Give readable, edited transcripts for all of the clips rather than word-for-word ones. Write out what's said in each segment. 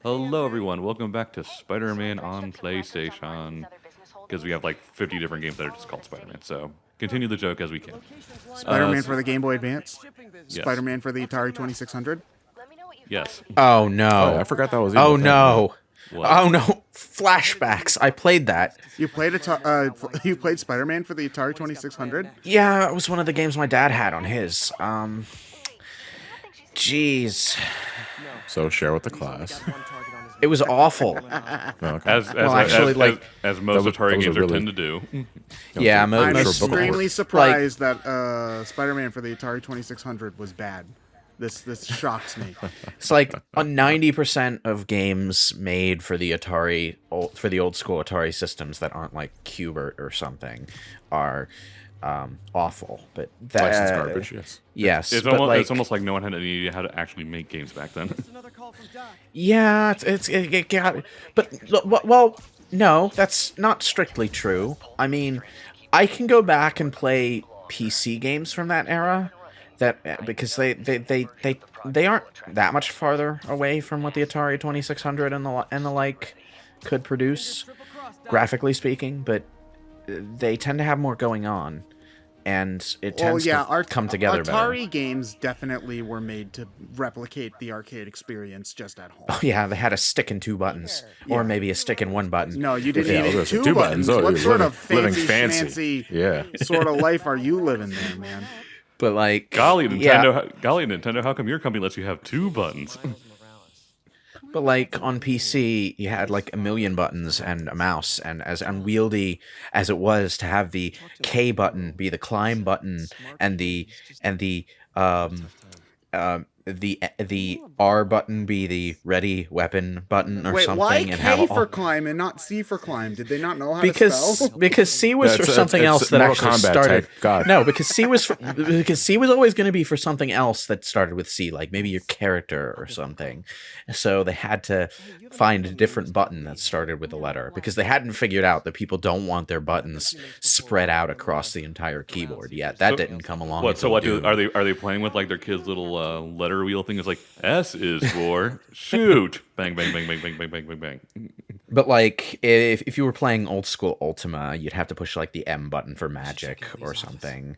Hello, everyone. Welcome back to Spider-Man on PlayStation. Because we have like 50 different games that are just called Spider-Man. So continue the joke as we can. Spider-Man for the Game Boy Advance. Yes. Spider-Man for the Atari 2600. Yes. Oh no! Oh, I forgot that was. Even Oh a thing. no! What? Oh no! Flashbacks. I played that. You played you played Spider-Man for the Atari 2600. Yeah, it was one of the games my dad had on his. Jeez, So share with the class. it was awful. Okay. As most that Atari was a games really- tend to do. Yeah, I'm most sure book extremely report. surprised that Spider-Man for the Atari 2600 was bad. This shocks me. It's like 90% of games made for the Atari, for the old school Atari systems that aren't like Qbert or something, are awful. But that, Licensed garbage. Yes. Yes, It's but almost like no one had any idea how to actually make games back then. Yeah, it got, but well, no, that's not strictly true. I mean, I can go back and play PC games from that era, because they aren't that much farther away from what the Atari 2600 and the like could produce, graphically speaking, but they tend to have more going on. And it tends to come together better. Atari games definitely were made to replicate the arcade experience just at home. Yeah, they had a stick and two buttons, or maybe a stick and one button. No, you didn't Yeah, need those are two buttons. Oh, What you're sort living- of living fancy, Yeah. sort of life are you living there, man? But like, Golly, yeah, Nintendo, how come your company lets you have two buttons? but like on PC, you had like a million buttons and a mouse, and as unwieldy as it was to have the K button be the climb button, and the R button be the ready weapon button or Wait, something, why and K have for climb and not C for climb? Did they not know how to because spell? because C was for It's something else that Mortal actually Kombat started. type. God. No, because C was always going to be for something else that started with C, like maybe your character or something. So they had to find a different button that started with a letter, because they hadn't figured out that people don't want their buttons spread out across the entire keyboard yet. That didn't come along. What? So until what? Doom. Are they playing with like their kids' little letter wheel thing? It's like S is for shoot, bang, bang, bang, bang, bang, bang, bang, bang, bang. But like, if you were playing old school Ultima, you'd have to push like the M button for magic or something.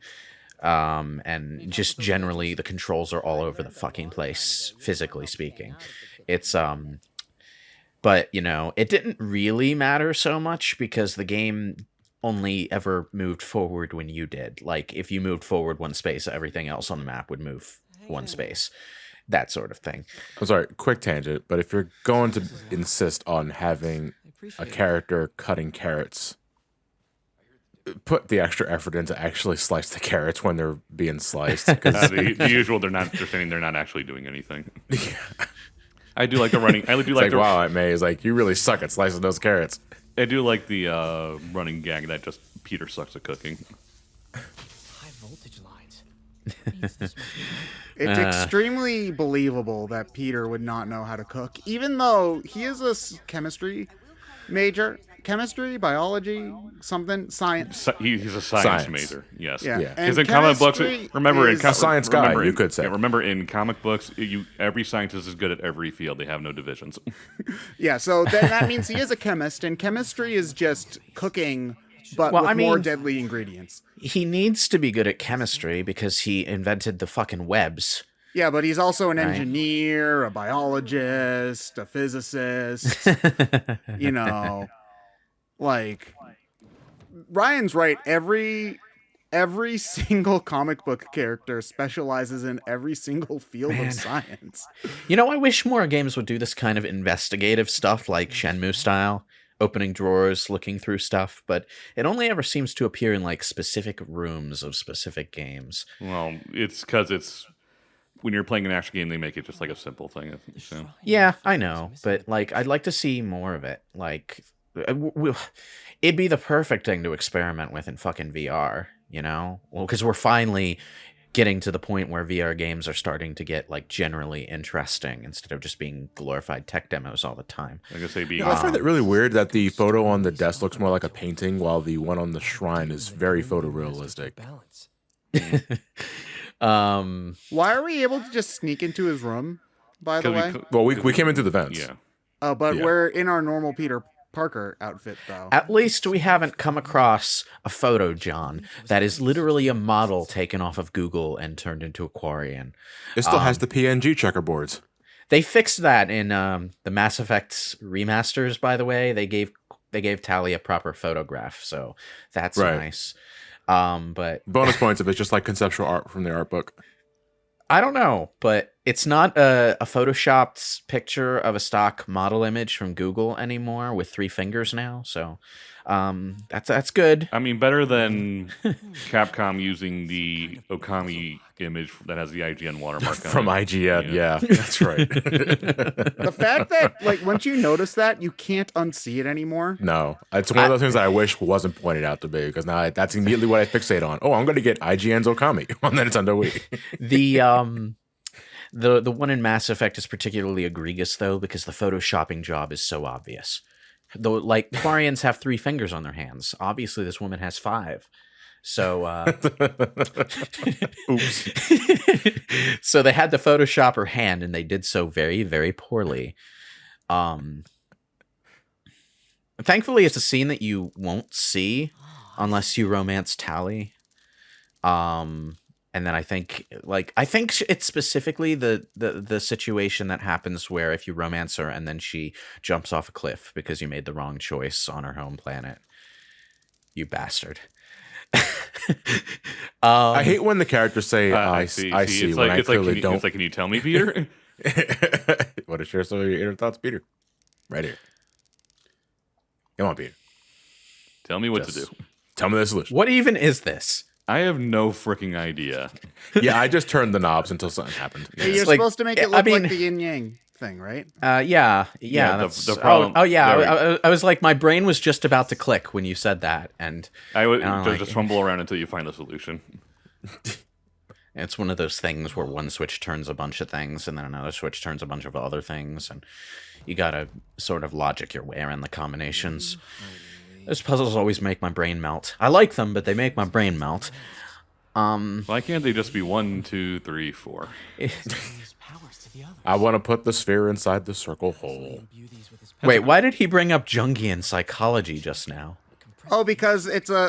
And just generally, the controls are all over the fucking place, physically speaking. It's but you know, it didn't really matter so much because the game only ever moved forward when you did. Like, if you moved forward one space, everything else on the map would move one space. That sort of thing. I'm sorry. Quick tangent. But if you're going to insist on having a character cutting carrots, put the extra effort into actually slice the carrots when they're being sliced. Because The usual, they're saying they're not actually doing anything. I do like the running. I do it's like like, the. wow, Aunt May is like, you really suck at slicing those carrots. I do like the running gag that just Peter sucks at cooking. High voltage lines. It's extremely believable that Peter would not know how to cook, even though he is a chemistry major. Chemistry, biology, something, science. He's a science Science. major. Yes. Yeah. Yeah. Because And in comic books, chemistry remember in is- A science guy, remember you in- could say. Yeah, remember in comic books, every scientist is good at every field. They have no divisions. Yeah, so then that means he is a chemist, and chemistry is just cooking, but Well, with I more mean- deadly ingredients. He needs to be good at chemistry because he invented the fucking webs. Yeah, but he's also an Right. engineer, a biologist, a physicist. You know, like Ryan's right. Every single comic book character specializes in every single field of science. You know, I wish more games would do this kind of investigative stuff, like Shenmue style, opening drawers, looking through stuff, but it only ever seems to appear in like specific rooms of specific games. Well, it's because it's when you're playing an action game, they make it just like a simple thing. So. Yeah, I know, but like, I'd like to see more of it. Like, it'd be the perfect thing to experiment with in fucking VR, you know? Well, because we're finally getting to the point where VR games are starting to get like generally interesting instead of just being glorified tech demos all the time. Like I say, being I find it really weird that the photo on the desk looks more like a painting, while the one on the shrine is very photorealistic. Balance. Why are we able to just sneak into his room, by the way? Well, we came in through the vents. yeah. But Yeah. we're in our normal Peter Parker outfit, though. At least we haven't come across a photo, John, that is literally a model taken off of Google and turned into Aquarian. It still has the PNG checkerboards. They fixed that in the Mass Effect remasters. By the way, they gave Tali a proper photograph, so that's Right. nice. But Bonus points if it's just like conceptual art from the art book. I don't know, but it's not a photoshopped picture of a stock model image from Google anymore with 3 fingers now. So that's good. I mean, better than Capcom using the Okami image that has the IGN watermark on From it. IGN, yeah, that's right. The fact that, like, once you notice that, you can't unsee it anymore. No, it's one of those things that I wish wasn't pointed out to me, because now that's immediately what I fixate on. Oh, I'm going to get IGN's Okami on the Nintendo Wii. The one in Mass Effect is particularly egregious though because the photoshopping job is so obvious. Though, like, Quarians have 3 fingers on their hands. Obviously, this woman has 5. So, Oops. so they had to Photoshop her hand, and they did so very, very poorly. Thankfully, it's a scene that you won't see unless you romance Tali. And then I think it's specifically the situation that happens where if you romance her and then she jumps off a cliff because you made the wrong choice on her home planet. You bastard. I hate when the characters say, I see, It's when like, I clearly don't. It's like, can you tell me, Peter? Want to share some of your inner thoughts, Peter? Right here. Come on, Peter. Tell me what to Just do. Tell me the solution. What even is this? I have no freaking idea. Yeah, I just turned the knobs until something happened. Hey, you're like- supposed to make it I look mean- like the yin yang thing, right? Yeah. Yeah, That's, the problem- Oh yeah. there I was like, my brain was just about to click when you said that, and I would I don't just like- fumble around until you find the solution. it's one of those things where one switch turns a bunch of things, and then another switch turns a bunch of other things, and you gotta sort of logic your way around the combinations. Those puzzles always make my brain melt. I like them, but they make my brain melt. Why can't they just be 1, 2, 3, 4? His powers to the others. I want to put the sphere inside the circle hole. Imbue these with his Wait, why did he bring up Jungian psychology just now? Oh, because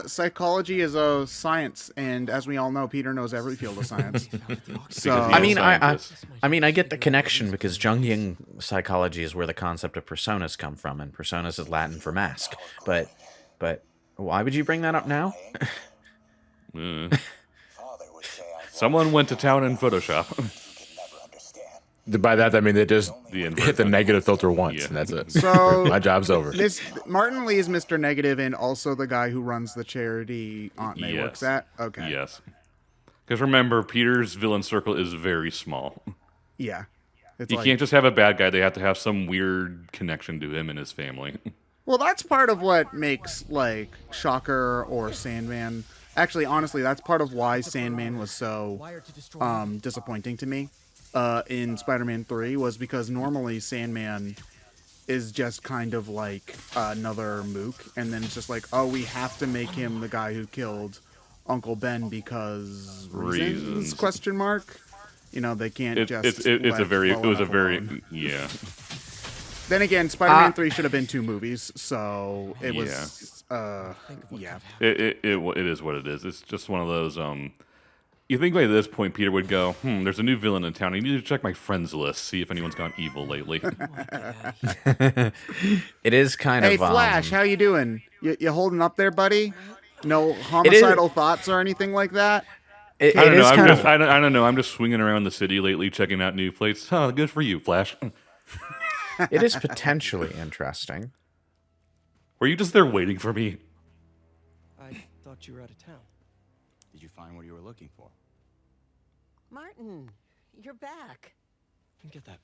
psychology is a science, and as we all know, Peter knows every field of science. So Because I he mean, is I scientist. mean, I get the connection because Jungian psychology is where the concept of personas come from, and personas is Latin for mask. But why would you bring that up now? Someone went to town in Photoshop. By that, I mean they just The hit the inverse. negative filter once, Yeah. and that's it. So My job's over. Martin Lee is Mr. Negative and also the guy who runs the charity Aunt May Yes. works at. Okay. Yes. Because remember, Peter's villain circle is very small. Yeah. It's You like, can't just have a bad guy. They have to have some weird connection to him and his family. well, that's part of what makes like Shocker or Sandman. Actually, honestly, that's part of why Sandman was so disappointing to me in Spider-Man 3 was because normally Sandman is just kind of like another mook, and then it's just like, oh, we have to make him the guy who killed Uncle Ben because reasons? Question mark. You know, they can't It, just. it's a very, let it was a Olaf very, alone. yeah. Then again, Spider-Man 3 should have been 2 movies, so it was, yeah. It is what it is. It's just one of those, you think by this point Peter would go, there's a new villain in town. I need to check my friends list, see if anyone's gone evil lately. It is kind Hey, of Flash, how you doing? You holding up there, buddy? No homicidal thoughts or anything like that? It, I it don't know. is I'm kind just, of I don't know. I'm just swinging around the city lately, checking out new places. Oh, good for you, Flash. it is potentially interesting. Were you just there waiting for me? I thought you were out of town. Did you find what you were looking for? Martin, you're back. Can get that.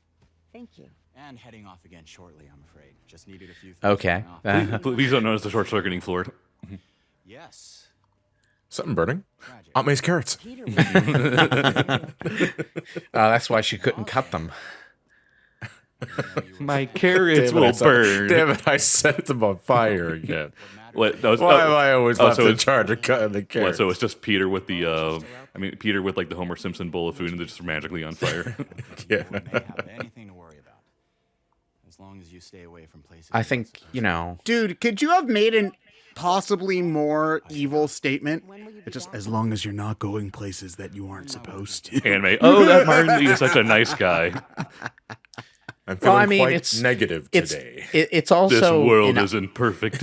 Thank you. And heading off again shortly, I'm afraid. Just needed a few things. Okay. taken off. Please don't notice the short-circuiting floor. Yes. Something burning. Tragic. Aunt May's carrots. Peter was That's why she couldn't cut them. My carrots will burn. Damn it, I set them on fire again. What? That was, Why am I always oh, left so in it's- charge of cutting the what, carrots? so it's just Peter with the, Peter with like the Homer Simpson bowl of food and they're just magically on fire. Yeah. Wouldn't have anything to worry about. As long as you stay away from places. I think, you know, Dude, could you have made an possibly more evil statement? It's just as long as you're not going places that you aren't supposed to. Anime. Oh, that Martin is such a nice guy. I'm feeling I mean, quite it's- negative it's today. it's also This world inno- isn't perfect.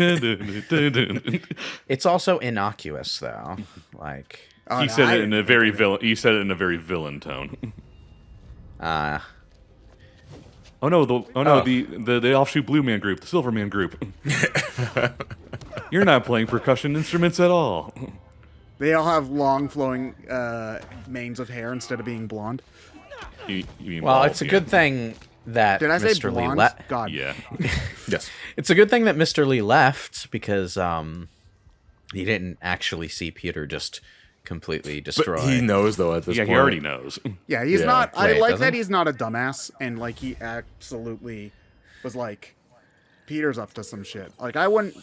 it's also innocuous though. Like, Oh, He no, said I it in didn't a very villain. He said it in a very villain tone. uh, Oh no! The offshoot Blue Man group, the Silver Man group. You're not playing percussion instruments at all. They all have long flowing manes of hair instead of being blonde. You mean well, bald, it's a yeah. good thing that Did I say Mr. Lee blonde? left. God. Yeah. Yes. It's a good thing that Mr. Lee left because he didn't actually see Peter just completely destroy. But he knows, though, at this Yeah, point. he already knows. Yeah, he's Yeah. not. I Wait, like doesn't that he? he's not a dumbass, and like he absolutely was like, Peter's up to some shit. Like I wouldn't.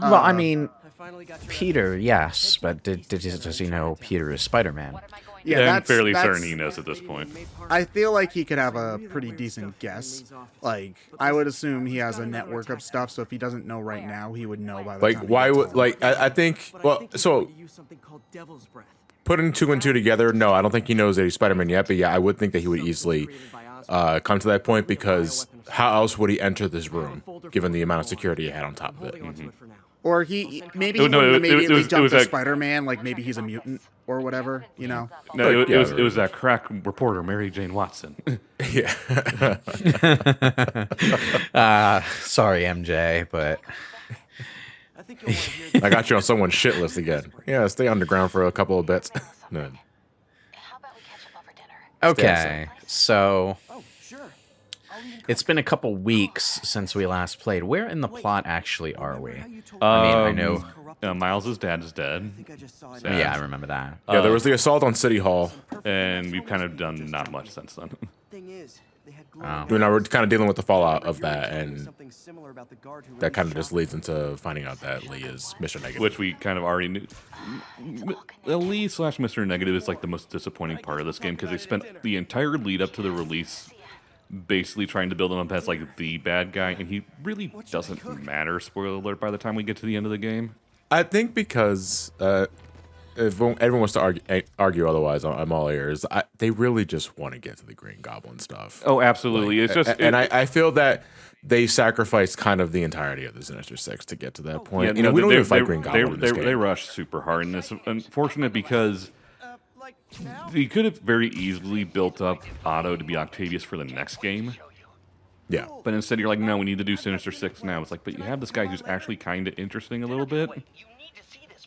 Well, I mean, I finally got your Peter, yes, but does he know Peter is Spider-Man? Yeah, I'm that's fairly that's- certain he knows at this point. I feel like he could have a pretty decent guess. Like I would assume he has a network of stuff, so if he doesn't know right now, he would know by the Like, time. why he gets would, home. like, I think, But I well, think he's so going to use something called Devil's Breath. putting 2 and 2 together, no, I don't think he knows that he's Spider-Man yet, but yeah, I would think that he would easily come to that point because how else would he enter this room, given the amount of security he had on top of it? Holding onto it for now. Or he maybe Oh, he no, wouldn't it immediately was- it jump was to that- Spider-Man, like maybe he's a mutant or whatever, you know? No, Like, yeah, it was that crack reporter, Mary Jane Watson. Yeah. Sorry, MJ, but I think you'll want to hear I got you on someone's shit list again. Yeah, stay underground for a couple of bits. No. How about we catch up over dinner? okay. So Oh, sure. I'll even it's been a couple weeks since we last played. Where in the plot actually are we? how you told I mean, I Um, know. Miles' dad is dead, I think I just saw it. Yeah. Yeah, I remember that. Yeah, there was the assault on City Hall. and we've kind of done not much since then. Thing is, they had Oh. You know, we're kind of dealing with the fallout of that, and something similar about the guard who that kind of released just leads into finding out that Lee is Mr. Negative. Which we kind of already knew. Lee / Mr. Negative is like the most disappointing part of this game because they spent the entire lead up to the release basically trying to build him up as like the bad guy, and he really doesn't matter. Spoiler alert! By the time we get to the end of the game, I think because if everyone wants to argue otherwise, I'm all ears. They really just want to get to the Green Goblin stuff. oh, absolutely, it's just And I feel that they sacrificed kind of the entirety of the Sinister Six to get to that point. yeah, We don't they- even fight they- Green Goblin in this game. they rushed super hard, and it's unfortunate because like now? they could have very easily built up Otto to be Octavius for the next game. Yeah. But instead, you're like, no, we need to do Sinister Six now. It's like, but you have this guy who's actually kind of interesting a little bit.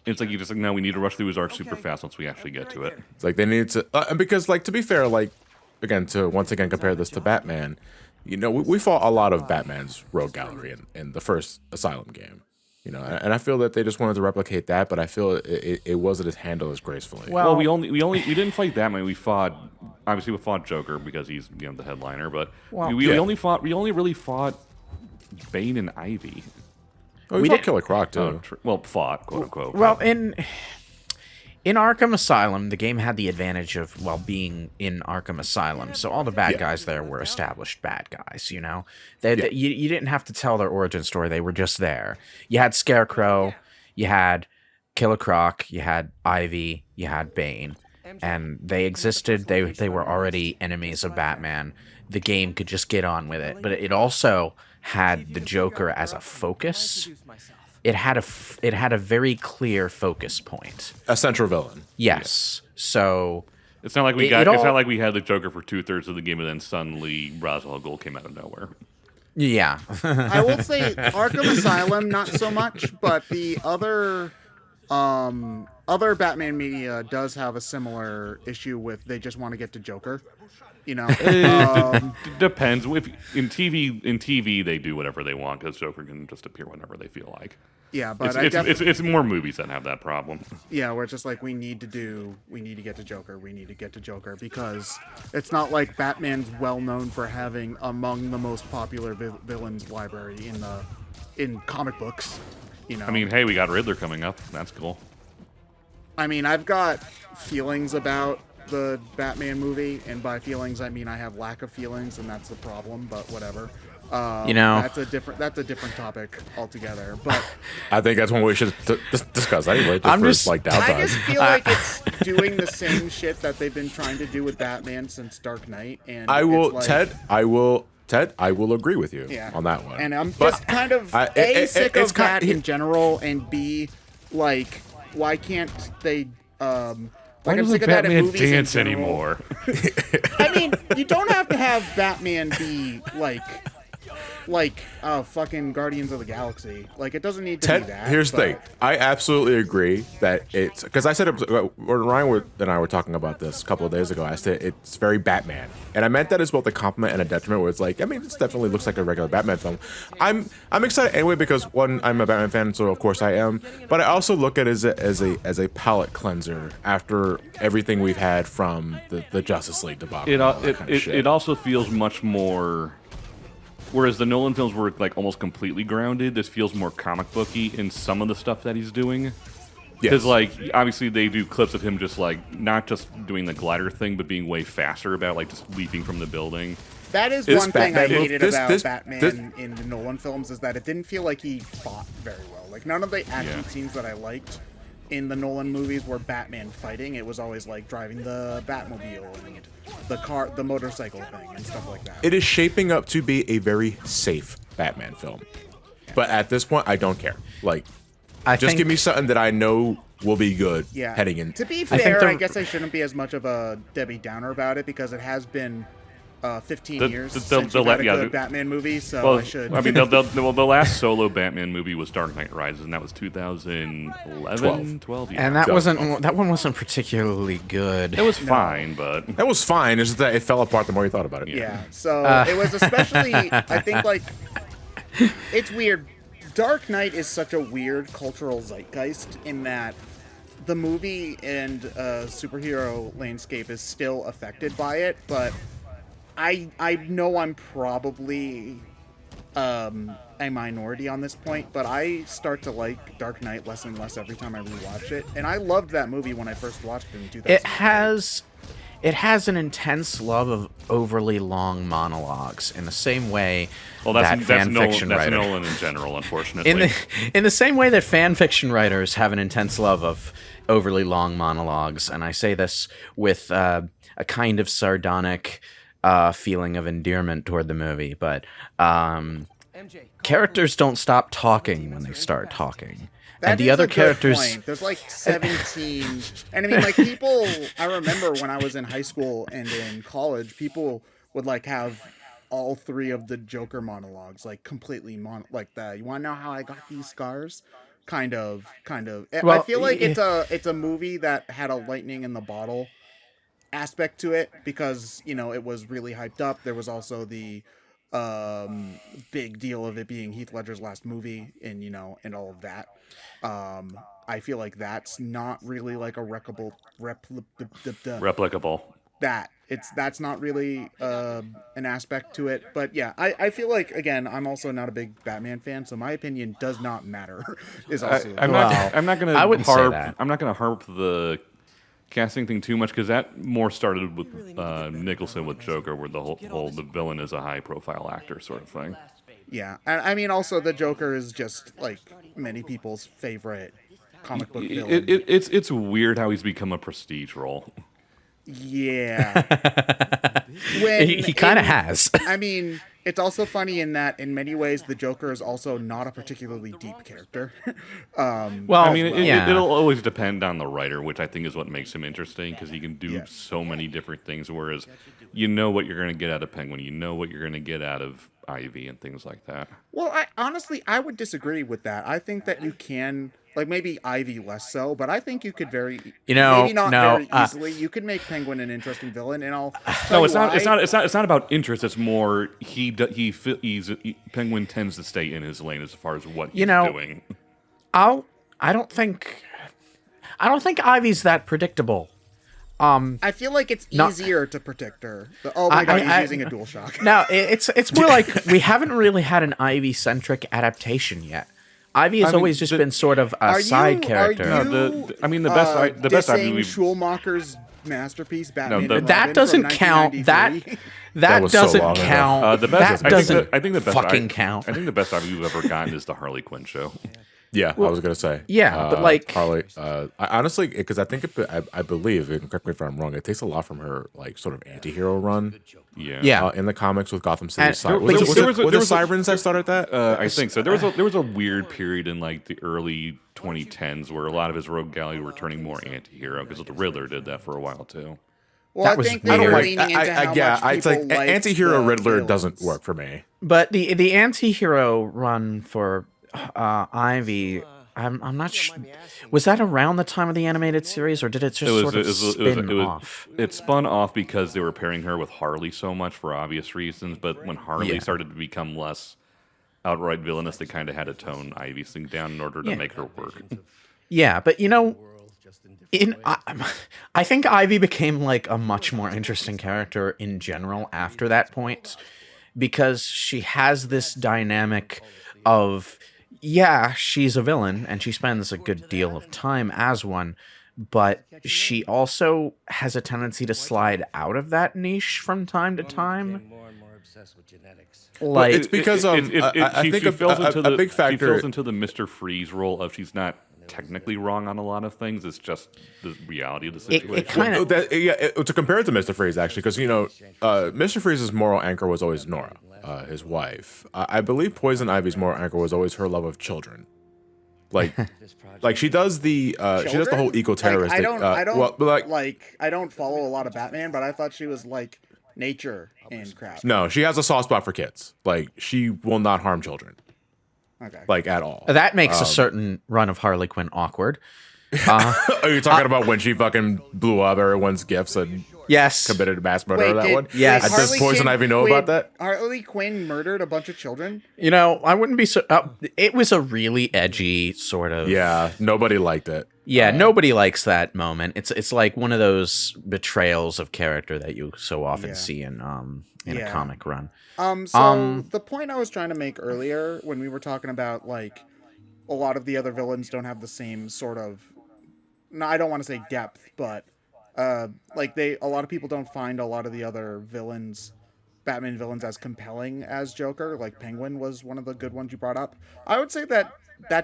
It's like you just like, no, we need to rush through his arc super fast once we actually get to it. It's like they need to, because like to be fair, like again to once again compare this to Batman, you know, we fought a lot of Batman's rogue gallery in the first Asylum game, you know, and I feel that they just wanted to replicate that, but I feel it wasn't as handled as gracefully. Well, we didn't fight that many. We fought Joker because he's the headliner, but we yeah. only really fought Bane and Ivy. we we fought did- Killer Croc too. Fought quote unquote. Well, in Arkham Asylum, the game had the advantage of being in Arkham Asylum, so all the bad guys there were established bad guys. You know, you didn't have to tell their origin story; they were just there. You had Scarecrow, you had Killer Croc, you had Ivy, you had Bane, and they existed. They were already enemies of Batman. The game could just get on with it, but it also had the Joker as a focus. It had a very clear focus point. A central villain. Yes. So It's not like we It- got. it It's all- not like we had the Joker for 2/3 of the game, and then suddenly Ra's al Ghul came out of nowhere. yeah. I will say Arkham Asylum not so much, but the other Batman media does have a similar issue with they just want to get to Joker. You know, Depends. If in TV they do whatever they want because Joker can just appear whenever they feel like. yeah, but It's more movies that have that problem. yeah, we're just like we need to get to Joker. We need to get to Joker because it's not like Batman's well known for having among the most popular villains library in comic books. You know, I mean, hey, we got Riddler coming up. That's cool. I've got feelings about the Batman movie, and by feelings I mean I have lack of feelings, and that's the problem. But whatever. That's a different topic altogether. But I think that's one we should discuss anyway. I'm for, just- like I downtime. just feel like it's doing the same shit that they've been trying to do with Batman since Dark Knight. And I will, it's like, Ted, I will agree with you Yeah. on that one. And I'm But just kind of sick it's of that kind- in general, and B, like, why can't they? Why I'm doesn't sick of that in Batman movies in dance general. anymore? I mean, you don't have to have Batman be like fucking Guardians of the Galaxy. Like, it doesn't need to Ted, be that. here's the but- thing. I absolutely agree that it's because I said when Ryan and I were talking about this a couple of days ago. I said it's very Batman, and I meant that as both a compliment and a detriment. Where it's like, I mean, it definitely looks like a regular Batman film. I'm excited anyway because one, I'm a Batman fan, so of course I am. But I also look at it as a palate cleanser after everything we've had from the Justice League debacle. and all that kind of shit. It also feels much more. Whereas the Nolan films were like almost completely grounded, this feels more comic booky in some of the stuff that he's doing. Because like obviously they do clips of him just like not just doing the glider thing, but being way faster about like just leaping from the building. That is This one thing I Batman- hated this- about this- Batman this- in the Nolan films is that it didn't feel like he fought very well. Like, none of the action Yeah. scenes that I liked in the Nolan movies were Batman fighting. It was always like driving the Batmobile and the motorcycle thing and stuff like that. It is shaping up to be a very safe Batman film. But at this point, I don't care. Like, I just think, give me something that I know will be good Yeah. heading in. To be think fair, the- I guess I shouldn't be as much of a Debbie Downer about it because it has been 15 The- years the- since the- we've had a yeah, good the- Batman movie, so Well, I should. I mean, the last solo Batman movie was Dark Knight Rises, and that was 2011, 12. Yeah. and that Yeah. that one wasn't particularly good. It was fine, but That was fine. It's just that it fell apart the more you thought about it. Yeah, so it was especially, I think, like, it's weird. Dark Knight is such a weird cultural zeitgeist in that the movie and superhero landscape is still affected by it, but I know I'm probably a minority on this point, but I start to like Dark Knight less and less every time I rewatch it, and I loved that movie when I first watched it in 2000. It has an intense love of overly long monologues in the same way well, that that's fan Nolan, fiction that's writers Nolan in general, unfortunately. in the same way that fan fiction writers have an intense love of overly long monologues, and I say this with a kind of sardonic feeling of endearment toward the movie, but characters don't stop talking when they start talking. That And the is other a good characters point. There's like 17, and I mean, like, people. I remember when I was in high school and in college, people would like have all three of the Joker monologues, like completely like that. You want to know how I got these scars? Kind of. I Well, feel like it's a movie that had a lightning in the bottle aspect to it because it was really hyped up. There was also the big deal of it being Heath Ledger's last movie and and all of that. I feel like that's not really like a replicable that's not really an aspect to it. But yeah, I feel like, again, I'm also not a big Batman fan, so my opinion does not matter. Is also I'm not gonna I wouldn't say harp. that. I'm not gonna harp the casting thing too much because that more started with Nicholson with Joker, where the whole the villain is a high profile actor sort of thing. Yeah, and I mean, also the Joker is just like many people's favorite comic book villain. It's weird how he's become a prestige role. Yeah. he kind of has. I mean, it's also funny in that in many ways the Joker is also not a particularly deep character. Well, I mean, yeah. it'll always depend on the writer, which I think is what makes him interesting because he can do so many different things. Whereas, you know what you're going to get out of Penguin, you know what you're going to get out of Ivy and things like that. Well, I would disagree with that. I think that you can, like, maybe Ivy less so, but I think you could maybe not very easily. You could make Penguin an interesting villain, and I'll tell No, you why. it's not about interest. It's more Penguin tends to stay in his lane as far as what he's doing. I don't think Ivy's that predictable. I feel like it's easier to predict her. Oh my god, he's using a DualShock. No, it's more like we haven't really had an Ivy-centric adaptation yet. Ivy has always just been sort of a side character. No, the best Ivy Ivy movie. Schulmacher's masterpiece, Batman. No, and That Robin doesn't from count. 1993. That was so doesn't long ago. count. The best, That doesn't I think the best fucking count. I think the best Ivy we've ever gotten is the Harley Quinn show. Yeah, I was gonna say. yeah, but, like- Harley. I honestly, because I think I believe, and correct me if I'm wrong, it takes a lot from her like sort of anti-hero run. Yeah. Yeah. In the comics with Gotham City. And- Sirens. but Was there it Sirens that started that? I think so. There was a weird period in like the early 2010s where a lot of his rogue gallery were turning more anti-hero because the Riddler did that for a while too. Well, That I was think they weird. were leaning into how much it's like people liked anti-hero the Riddler villains. doesn't work for me. But the anti-hero run for Ivy, I'm not sure. Was that around the time of the animated series, or did it just sort of spin off? It spun off because they were pairing her with Harley so much for obvious reasons. But when Harley Yeah. started to become less outright villainous, they kind of had to tone Ivy's thing down in order to Yeah. make her work. Yeah, but I think Ivy became like a much more interesting character in general after that point, because she has this dynamic of, yeah, she's a villain and she spends a good deal of time as one, but she also has a tendency to slide out of that niche from time to time. Like, it's because I think she falls into a big She factor. falls into the Mr. Freeze role of she's not technically wrong on a lot of things. It's just the reality of the situation. it kind of To compare it to Mr. Freeze, actually, because Mr. Freeze's moral anchor was always Nora, his wife. I believe Poison Ivy's moral anchor was always her love of children. Like she does the she does the whole eco-terroristic. I don't well, but I don't follow a lot of Batman, but I thought she was like nature and crap. no, she has a soft spot for kids. Like she will not harm children, Okay. like at all. that makes a certain run of Harley Quinn awkward. Are you talking about when she fucking blew up everyone's gifts and Yes. committed mass murder? Wait, That did- one? Yes. Does Harley Poison Quinn Ivy know about that? Harley Quinn murdered a bunch of children. I wouldn't be so. It was a really edgy sort of. Yeah, nobody liked it. Yeah, nobody likes that moment. It's like one of those betrayals of character that you so often Yeah. see in a Yeah. comic run. So the point I was trying to make earlier when we were talking about like a lot of the other villains don't have the same sort of, no, I don't want to say depth, but like a lot of people don't find a lot of the other villains, Batman villains, as compelling as Joker. Like Penguin was one of the good ones you brought up. I would say that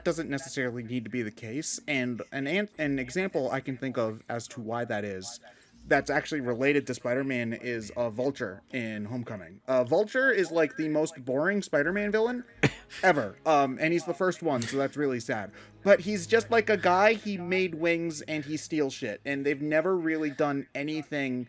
doesn't necessarily need to be the case, and an example I can think of as to why that is, that's actually related to Spider-Man, is Vulture in Homecoming. Vulture is like the most boring Spider-Man villain ever, and he's the first one, so that's really sad. But he's just like a guy, he made wings and he steals shit, and they've never really done anything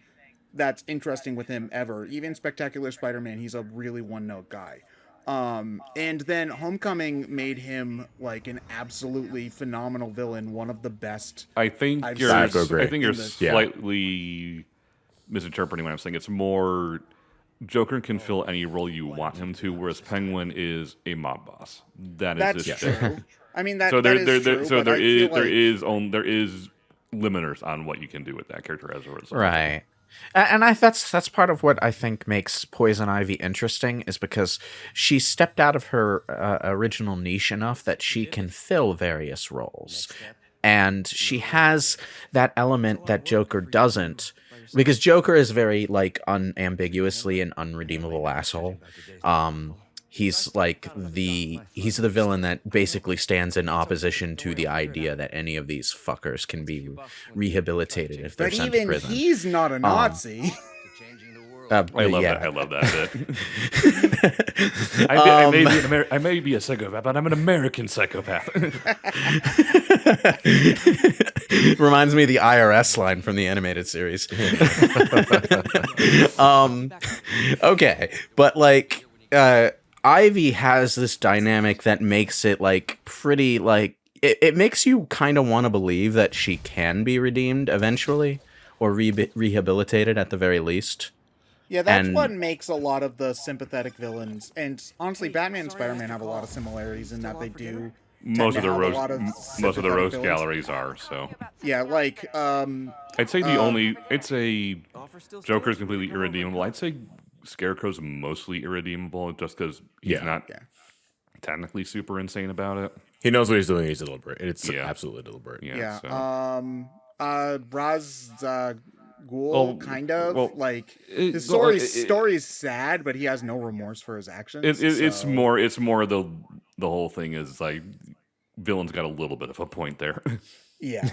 that's interesting with him ever. Even Spectacular Spider-Man, he's a really one-note guy. And then Homecoming made him like an absolutely phenomenal villain, one of the best. I think I've you're seen I agree. I think you're in this. Yeah. slightly misinterpreting what I'm saying. It's more Joker can fill any role you want him to, whereas Penguin is a mob boss. That's his true. thing. I mean, that So that is true. so but there I is feel like- there is limiters on what you can do with that character as a result. Right. And that's part of what I think makes Poison Ivy interesting, is because she stepped out of her original niche enough that she can fill various roles. And she has that element that Joker doesn't, because Joker is very like unambiguously an unredeemable asshole. He's like he's the villain that basically stands in opposition to the idea that any of these fuckers can be rehabilitated if they're But sent to even prison. he's not a Nazi. I love yeah. that. I love that bit. I may be a psychopath, but I'm an American psychopath. Reminds me of the IRS line from the animated series. Okay, but like Ivy has this dynamic that makes it like pretty like it makes you kind of want to believe that she can be redeemed eventually, or rehabilitated at the very least. Yeah, that's And- what makes a lot of the sympathetic villains. And honestly, Batman and Spider-Man have a lot of similarities in that they do. most of the have a roast lot of most of the sympathetic roast villains. galleries are so. Yeah, like I'd say I'd say Joker's completely irredeemable. I'd say Scarecrow's mostly irredeemable just because he's not technically super insane about it. He knows what he's doing. He's deliberate. It's Yeah. absolutely deliberate. Yeah. yeah. So. Ra's Ghul, Well, kind of. well, Like his well, story is sad, but he has no remorse for his actions. it's so- more the whole thing is like villain's got a little bit of a point there. Yeah.